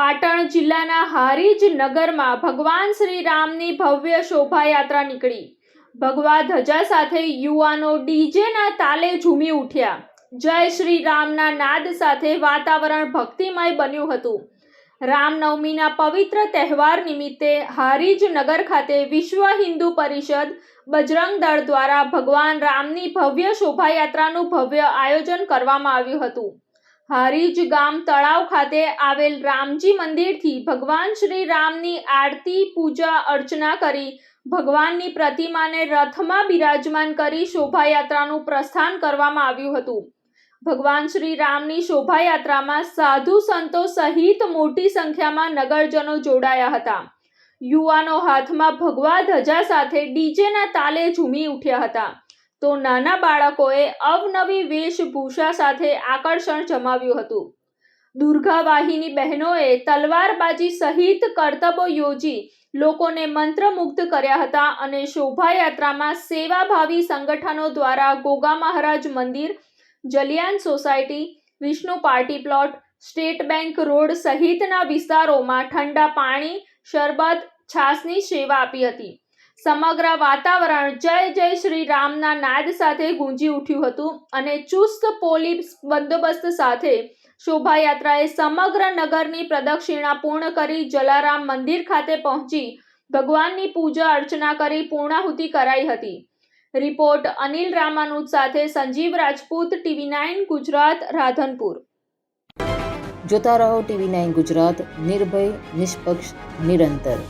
પાટણ જિલ્લાના હારીજ નગરમાં ભગવાન શ્રી રામની ભવ્ય શોભાયાત્રા નીકળી। ભગવા ધજા સાથે યુવાનો ડીજેના તાલે ઝૂમી ઉઠ્યા। જય શ્રી રામના નાદ સાથે વાતાવરણ ભક્તિમય બન્યું હતું। રામનવમીના પવિત્ર તહેવાર નિમિત્તે હારીજ નગર ખાતે વિશ્વ હિન્દુ પરિષદ બજરંગ દળ દ્વારા ભગવાન રામની ભવ્ય શોભાયાત્રાનું ભવ્ય આયોજન કરવામાં આવ્યું હતું। હારીજ ગામ તળાવ ખાતે આવેલ રામજી મંદિરથી ભગવાન શ્રી રામની આરતી પૂજા અર્ચના કરી ભગવાનની પ્રતિમાને રથમાં બિરાજમાન કરી શોભાયાત્રાનું પ્રસ્થાન કરવામાં આવ્યું હતું। ભગવાન શ્રી રામની શોભાયાત્રામાં સાધુ સંતો સહિત મોટી સંખ્યામાં નગરજનો જોડાયા હતા। યુવાનો હાથમાં ભગવા ધજા સાથે ડીજેના તાલે ઝૂમી ઉઠ્યા હતા તો નાના બાળકોએ અવનવી વેશભૂષા સાથે આકર્ષણ જમાવ્યું હતું। દુર્ગા વાહિની બહેનોએ તલવારબાજી સહિત કરતબો યોજી લોકોને મંત્રમુગ્ધ કર્યા હતા અને શોભાયાત્રામાં સેવાભાવી સંગઠનો દ્વારા ગોગા મહારાજ મંદિર, Jalian society, Vishnu party plot, state bank road સહિતના વિસ્તારોમાં ઠંડા પાણી, શરબત, છાસની સેવા આપી હતી। સમગ્ર વાતાવરણ જય જય શ્રી રામના નાદ સાથે ગુંજી ઉઠ્યું હતું અને ચુસ્ત પોલીસ બંદોબસ્ત સાથે શોભાયાત્રાએ સમગ્ર નગરની પ્રદક્ષિણા પૂર્ણ કરી જલારામ મંદિર ખાતે પહોંચી ભગવાનની પૂજા અર્ચના કરી પૂર્ણાહુતિ કરાઈ હતી। રિપોર્ટ અનિલ રામાનુજ સાથે સંજીવ રાજપૂત, TV9 ગુજરાત, રાધનપુર। જોતા રહો TV9 ગુજરાત, નિર્ભય, નિષ્પક્ષ, નિરંતર।